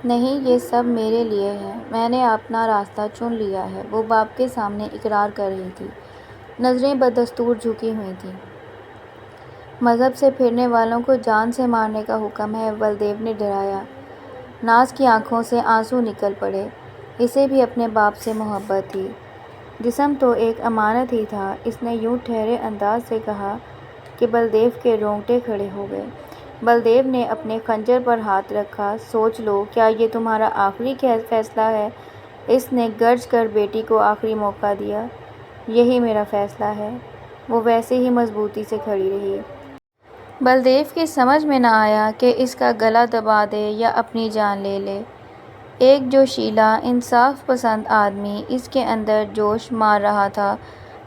نہیں، یہ سب میرے لیے ہے، میں نے اپنا راستہ چن لیا ہے، وہ باپ کے سامنے اقرار کر رہی تھی، نظریں بدستور جھکی ہوئی تھیں۔ مذہب سے پھرنے والوں کو جان سے مارنے کا حکم ہے، بلدیو نے ڈرایا۔ ناز کی آنکھوں سے آنسو نکل پڑے، اسے بھی اپنے باپ سے محبت تھی۔ جسم تو ایک امانت ہی تھا، اس نے یوں ٹھہرے انداز سے کہا کہ بلدیو کے رونگٹے کھڑے ہو گئے۔ بلدیو نے اپنے خنجر پر ہاتھ رکھا۔ سوچ لو، کیا یہ تمہارا آخری فیصلہ ہے؟ اس نے گرج کر بیٹی کو آخری موقع دیا۔ یہی میرا فیصلہ ہے۔ وہ ویسے ہی مضبوطی سے کھڑی رہی۔ بلدیو کی سمجھ میں نہ آیا کہ اس کا گلا دبا دے یا اپنی جان لے لے۔ ایک جوشیلا، انصاف پسند آدمی اس کے اندر جوش مار رہا تھا،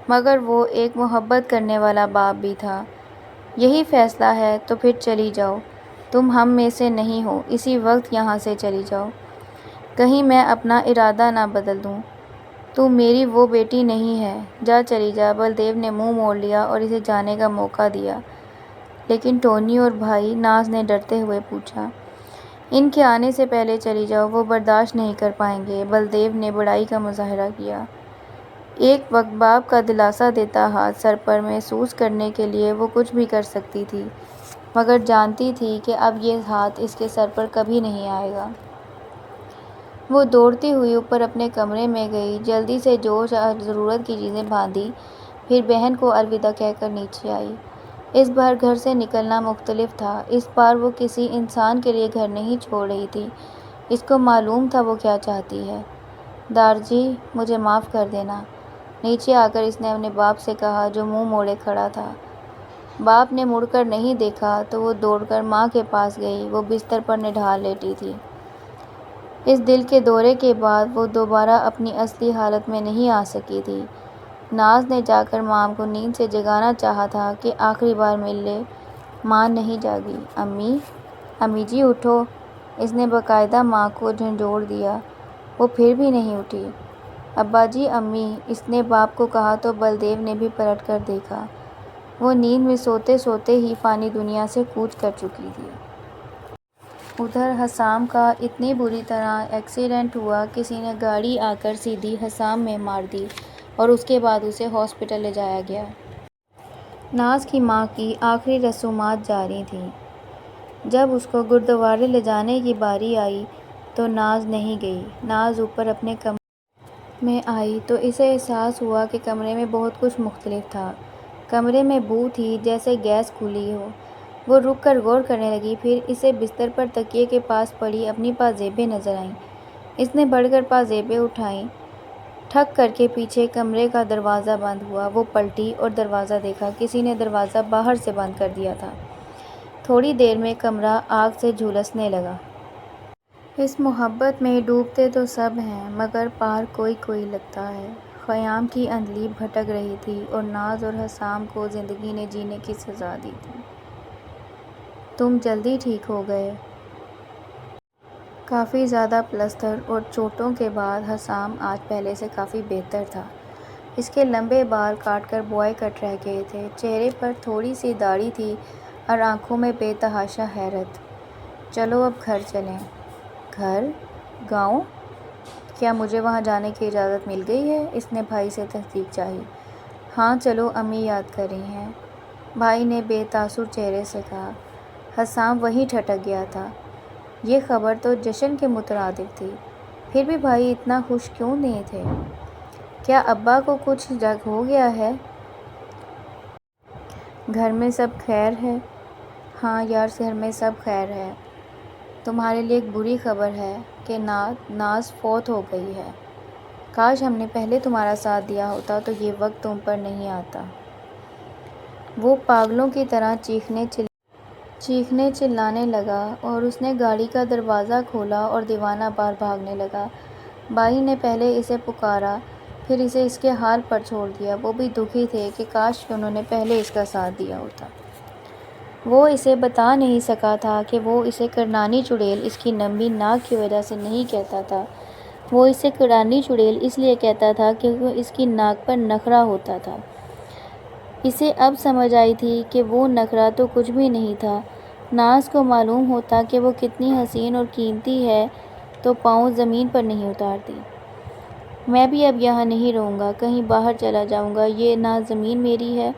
مگر وہ ایک محبت کرنے والا باپ بھی تھا۔ یہی فیصلہ ہے تو پھر چلی جاؤ، تم ہم میں سے نہیں ہو، اسی وقت یہاں سے چلی جاؤ، کہیں میں اپنا ارادہ نہ بدل دوں۔ تو میری وہ بیٹی نہیں ہے، جا چلی جا۔ بلدیو نے منہ موڑ لیا اور اسے جانے کا موقع دیا۔ لیکن ٹونی اور بھائی، ناز نے ڈرتے ہوئے پوچھا۔ ان کے آنے سے پہلے چلی جاؤ، وہ برداشت نہیں کر پائیں گے۔ بلدیو نے بڑائی کا مظاہرہ کیا۔ ایک وقت باپ کا دلاسا دیتا ہاتھ سر پر محسوس کرنے کے لیے وہ کچھ بھی کر سکتی تھی، مگر جانتی تھی کہ اب یہ ہاتھ اس کے سر پر کبھی نہیں آئے گا۔ وہ دوڑتی ہوئی اوپر اپنے کمرے میں گئی، جلدی سے جو ضرورت کی چیزیں باندھی، پھر بہن کو الوداع کہہ کر نیچے آئی۔ اس بار گھر سے نکلنا مختلف تھا۔ اس بار وہ کسی انسان کے لیے گھر نہیں چھوڑ رہی تھی، اس کو معلوم تھا وہ کیا چاہتی ہے۔ دارجی، مجھے معاف کر دینا، نیچے آ کر اس نے اپنے باپ سے کہا جو منہ موڑے کھڑا تھا۔ باپ نے مڑ کر نہیں دیکھا تو وہ دوڑ کر ماں کے پاس گئی، وہ بستر پر نڈھال لیٹی تھی۔ اس دل کے دورے کے بعد وہ دوبارہ اپنی اصلی حالت میں نہیں آ سکی تھی۔ ناز نے جا کر ماں کو نیند سے جگانا چاہا تھا کہ آخری بار مل لے، ماں نہیں جاگی۔ امی، امی جی اٹھو، اس نے باقاعدہ ماں کو جھنجھوڑ دیا۔ وہ پھر بھی نہیں اٹھی۔ ابا جی، امی، اس نے باپ کو کہا تو بلدیو نے بھی پلٹ کر دیکھا۔ وہ نیند میں سوتے سوتے ہی فانی دنیا سے کوچ کر چکی تھی۔ ادھر حسام کا اتنی بری طرح ایکسیڈنٹ ہوا، کسی نے گاڑی آ کر سیدھی حسام میں مار دی اور اس کے بعد اسے ہاسپٹل لے جایا گیا۔ ناز کی ماں کی آخری رسومات جاری تھیں۔ جب اس کو گردوارے لے جانے کی باری آئی تو ناز نہیں گئی۔ ناز اوپر اپنے کمرے میں آئی تو اسے احساس ہوا کہ کمرے میں بہت کچھ مختلف تھا۔ کمرے میں بو تھی جیسے گیس کھلی ہو۔ وہ رک کر غور کرنے لگی، پھر اسے بستر پر تکیے کے پاس پڑی اپنی پازیبیں نظر آئیں۔ اس نے بڑھ کر پازیبیں اٹھائیں۔ ٹھک کر کے پیچھے کمرے کا دروازہ بند ہوا۔ وہ پلٹی اور دروازہ دیکھا، کسی نے دروازہ باہر سے بند کر دیا تھا۔ تھوڑی دیر میں کمرہ آگ سے جھلسنے لگا۔ اس محبت میں ڈوبتے تو سب ہیں، مگر پار کوئی کوئی لگتا ہے۔ خیام کی اندلی بھٹک رہی تھی اور ناز اور حسام کو زندگی نے جینے کی سزا دی تھی۔ تم جلدی ٹھیک ہو گئے۔ کافی زیادہ پلستر اور چوٹوں کے بعد حسام آج پہلے سے کافی بہتر تھا۔ اس کے لمبے بال کاٹ کر بوائے کٹ رہ گئے تھے، چہرے پر تھوڑی سی داڑھی تھی اور آنکھوں میں بے تحاشا حیرت۔ چلو اب گھر چلیں۔ گھر؟ گاؤں؟ کیا مجھے وہاں جانے کی اجازت مل گئی ہے؟ اس نے بھائی سے تصدیق چاہی۔ ہاں چلو، امی یاد کر رہی ہیں، بھائی نے بے تاثر چہرے سے کہا۔ حسام وہیں ٹھٹک گیا تھا۔ یہ خبر تو جشن کے مترادف تھی، پھر بھی بھائی اتنا خوش کیوں نہیں تھے؟ کیا ابا کو کچھ جگ ہو گیا ہے؟ گھر میں سب خیر ہے؟ ہاں یار، گھر میں سب خیر ہے۔ تمہارے لیے ایک بری خبر ہے کہ ناز فوت ہو گئی ہے۔ کاش ہم نے پہلے تمہارا ساتھ دیا ہوتا تو یہ وقت تم پر نہیں آتا۔ وہ پاگلوں کی طرح چیخنے چلانے لگا اور اس نے گاڑی کا دروازہ کھولا اور دیوانہ وار بھاگنے لگا۔ بھائی نے پہلے اسے پکارا، پھر اسے اس کے حال پر چھوڑ دیا۔ وہ بھی دکھی تھے کہ کاش کہ انہوں نے پہلے اس کا ساتھ دیا ہوتا۔ وہ اسے بتا نہیں سکا تھا کہ وہ اسے کرنانی چڑیل اس کی لمبی ناک کی وجہ سے نہیں کہتا تھا، وہ اسے کرنانی چڑیل اس لیے کہتا تھا کیونکہ اس کی ناک پر نخرہ ہوتا تھا۔ اسے اب سمجھ آئی تھی کہ وہ نخرہ تو کچھ بھی نہیں تھا۔ ناز کو معلوم ہوتا کہ وہ کتنی حسین اور قیمتی ہے تو پاؤں زمین پر نہیں اتارتی۔ میں بھی اب یہاں نہیں رہوں گا، کہیں باہر چلا جاؤں گا۔ یہ نہ زمین میری ہے،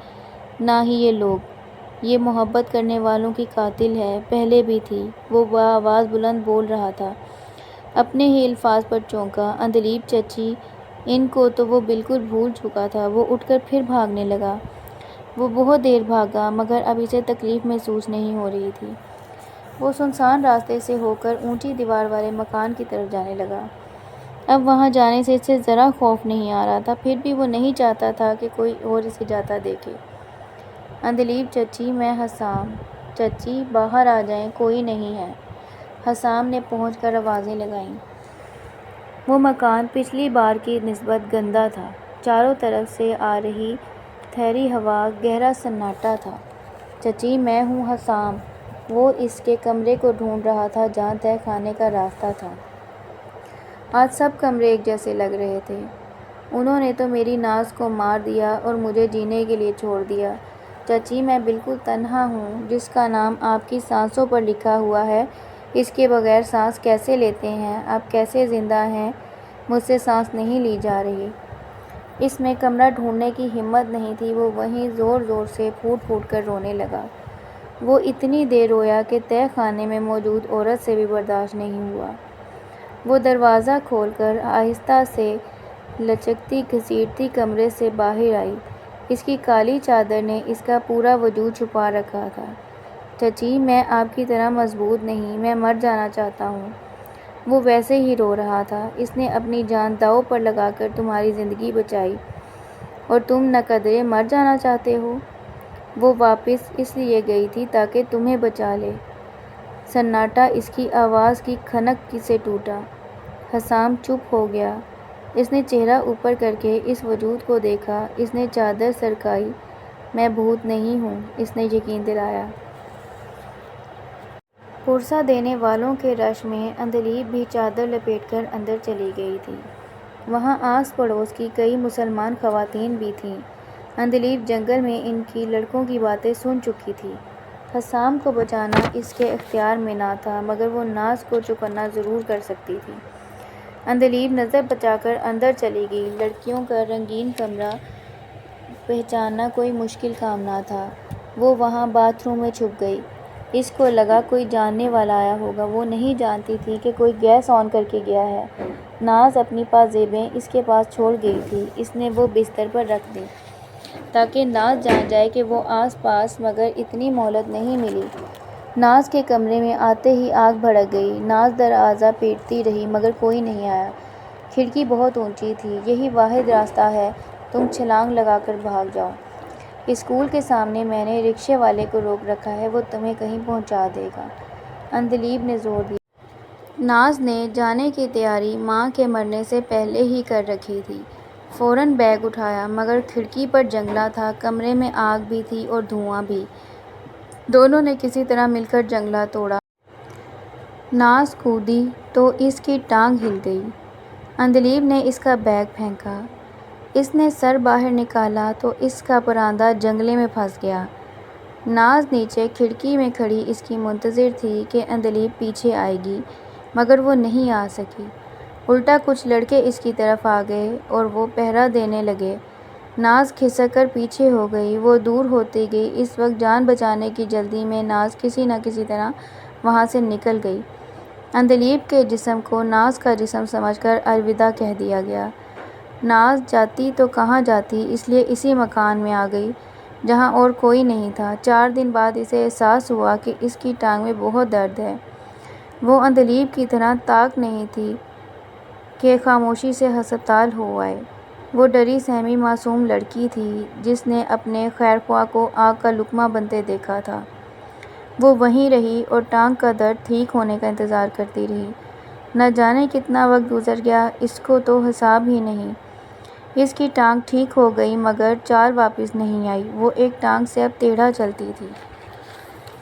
نہ ہی یہ لوگ۔ یہ محبت کرنے والوں کی قاتل ہے، پہلے بھی تھی۔ وہ بآواز بلند بول رہا تھا، اپنے ہی الفاظ پر چونکا۔ اندلیب چچی، ان کو تو وہ بالکل بھول چکا تھا۔ وہ اٹھ کر پھر بھاگنے لگا۔ وہ بہت دیر بھاگا، مگر اب اسے تکلیف محسوس نہیں ہو رہی تھی۔ وہ سنسان راستے سے ہو کر اونچی دیوار والے مکان کی طرف جانے لگا۔ اب وہاں جانے سے اسے ذرا خوف نہیں آ رہا تھا، پھر بھی وہ نہیں چاہتا تھا کہ کوئی اور اسے جاتا دیکھے۔ اندلیب چچی، میں حسام۔ چچی، باہر آ جائیں، کوئی نہیں ہے۔ حسام نے پہنچ کر آوازیں لگائیں۔ وہ مکان پچھلی بار کی نسبت گندا تھا۔ چاروں طرف سے آ رہی ٹھنڈی ہوا، گہرا سناٹا تھا۔ چچی، میں ہوں حسام۔ وہ اس کے کمرے کو ڈھونڈ رہا تھا جہاں تہہ خانے کا راستہ تھا۔ آج سب کمرے ایک جیسے لگ رہے تھے۔ انہوں نے تو میری ناز کو مار دیا اور مجھے جینے کے لیے چھوڑ دیا۔ چچی، میں بالکل تنہا ہوں۔ جس کا نام آپ کی سانسوں پر لکھا ہوا ہے، اس کے بغیر سانس کیسے لیتے ہیں؟ آپ کیسے زندہ ہیں؟ مجھ سے سانس نہیں لی جا رہی۔ اس میں کمرہ ڈھونڈنے کی ہمت نہیں تھی۔ وہ وہیں زور زور سے پھوٹ پھوٹ کر رونے لگا۔ وہ اتنی دیر رویا کہ تہہ خانے میں موجود عورت سے بھی برداشت نہیں ہوا۔ وہ دروازہ کھول کر آہستہ سے لچکتی گھسیٹتی کمرے سے باہر آئی۔ اس کی کالی چادر نے اس کا پورا وجود چھپا رکھا تھا۔ چچی، میں آپ کی طرح مضبوط نہیں، میں مر جانا چاہتا ہوں۔ وہ ویسے ہی رو رہا تھا۔ اس نے اپنی جان داؤ پر لگا کر تمہاری زندگی بچائی، اور تم ناقدرے مر جانا چاہتے ہو؟ وہ واپس اس لیے گئی تھی تاکہ تمہیں بچا لے۔ سناٹا اس کی آواز کی کھنک سے ٹوٹا۔ حسام چپ ہو گیا۔ اس نے چہرہ اوپر کر کے اس وجود کو دیکھا۔ اس نے چادر سرکائی۔ میں بھوت نہیں ہوں، اس نے یقین دلایا۔ پرسہ دینے والوں کے رش میں اندلیب بھی چادر لپیٹ کر اندر چلی گئی تھی۔ وہاں آس پڑوس کی کئی مسلمان خواتین بھی تھیں۔ اندلیب جنگل میں ان کی لڑکوں کی باتیں سن چکی تھی۔ حسام کو بچانا اس کے اختیار میں نہ تھا، مگر وہ ناز کو چکنا ضرور کر سکتی تھی۔ اندلیب نظر بچا کر اندر چلی گئی۔ لڑکیوں کا رنگین کمرہ پہچاننا کوئی مشکل کام نہ تھا۔ وہ وہاں باتھ روم میں چھپ گئی۔ اس کو لگا کوئی جاننے والا آیا ہوگا۔ وہ نہیں جانتی تھی کہ کوئی گیس آن کر کے گیا ہے۔ ناز اپنی پازیبیں اس کے پاس چھوڑ گئی تھی۔ اس نے وہ بستر پر رکھ دیں تاکہ ناز جان جائے کہ وہ آس پاس، مگر اتنی مہلت نہیں ملی۔ ناز کے کمرے میں آتے ہی آگ بھڑک گئی۔ ناز دروازہ پیٹتی رہی، مگر کوئی نہیں آیا۔ کھڑکی بہت اونچی تھی۔ یہی واحد راستہ ہے، تم چھلانگ لگا کر بھاگ جاؤ۔ اسکول کے سامنے میں نے رکشے والے کو روک رکھا ہے، وہ تمہیں کہیں پہنچا دے گا۔ اندلیب نے زور دیا۔ ناز نے جانے کی تیاری ماں کے مرنے سے پہلے ہی کر رکھی تھی۔ فوراً بیگ اٹھایا، مگر کھڑکی پر جنگلہ تھا، کمرے میں آگ بھی تھی اور دھواں بھی۔ دونوں نے کسی طرح مل کر جنگلہ توڑا۔ ناز کودی تو اس کی ٹانگ ہل گئی۔ اندلیب نے اس کا بیگ پھینکا۔ اس نے سر باہر نکالا تو اس کا پراندہ جنگلے میں پھنس گیا۔ ناز نیچے کھڑکی میں کھڑی اس کی منتظر تھی کہ اندلیب پیچھے آئے گی، مگر وہ نہیں آ سکی۔ الٹا کچھ لڑکے اس کی طرف آ گئے اور وہ پہرا دینے لگے۔ ناز کھسک کر پیچھے ہو گئی۔ وہ دور ہوتی گئی۔ اس وقت جان بچانے کی جلدی میں ناز کسی نہ کسی طرح وہاں سے نکل گئی۔ اندلیب کے جسم کو ناز کا جسم سمجھ کر الوداع کہہ دیا گیا۔ ناز جاتی تو کہاں جاتی، اس لیے اسی مکان میں آ گئی جہاں اور کوئی نہیں تھا۔ 4 دن بعد اسے احساس ہوا کہ اس کی ٹانگ میں بہت درد ہے۔ وہ اندلیب کی طرح طاق نہیں تھی کہ خاموشی سے ہسپتال ہو آئے۔ وہ ڈری سہمی معصوم لڑکی تھی جس نے اپنے خیرخواہ کو آگ کا لقمہ بنتے دیکھا تھا۔ وہ وہیں رہی اور ٹانگ کا درد ٹھیک ہونے کا انتظار کرتی رہی۔ نہ جانے کتنا وقت گزر گیا، اس کو تو حساب ہی نہیں۔ اس کی ٹانگ ٹھیک ہو گئی، مگر چال واپس نہیں آئی۔ وہ ایک ٹانگ سے اب ٹیڑھا چلتی تھی۔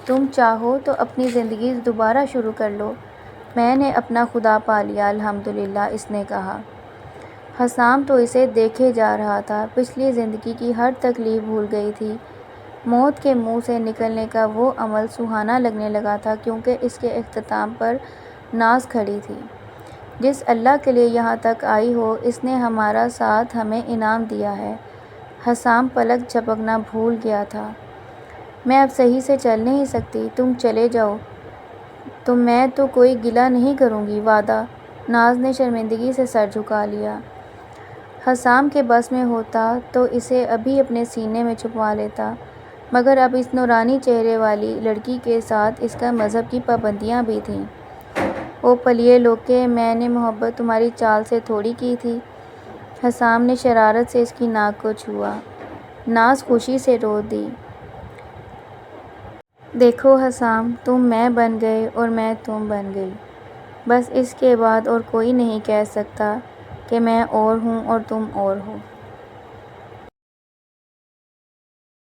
تم چاہو تو اپنی زندگی دوبارہ شروع کر لو۔ میں نے اپنا خدا پا لیا، الحمدللہ، اس نے کہا۔ حسام تو اسے دیکھے جا رہا تھا۔ پچھلی زندگی کی ہر تکلیف بھول گئی تھی۔ موت کے منہ سے نکلنے کا وہ عمل سہانا لگنے لگا تھا، کیونکہ اس کے اختتام پر ناز کھڑی تھی۔ جس اللہ کے لیے یہاں تک آئی ہو اس نے ہمارا ساتھ ہمیں انعام دیا ہے۔ حسام پلک جھپکنا بھول گیا تھا۔ میں اب صحیح سے چل نہیں سکتی، تم چلے جاؤ تو میں تو کوئی گلہ نہیں کروں گی، وعدہ۔ ناز نے شرمندگی سے سر جھکا لیا۔ حسام کے بس میں ہوتا تو اسے ابھی اپنے سینے میں چھپوا لیتا، مگر اب اس نورانی چہرے والی لڑکی کے ساتھ اس کا مذہب کی پابندیاں بھی تھیں۔ او پلیے لوکے، میں نے محبت تمہاری چال سے تھوڑی کی تھی۔ حسام نے شرارت سے اس کی ناک کو چھوا۔ ناز خوشی سے رو دی۔ دیکھو حسام، تم میں بن گئے اور میں تم بن گئی۔ بس اس کے بعد اور کوئی نہیں کہہ سکتا کہ میں اور ہوں اور تم اور ہو۔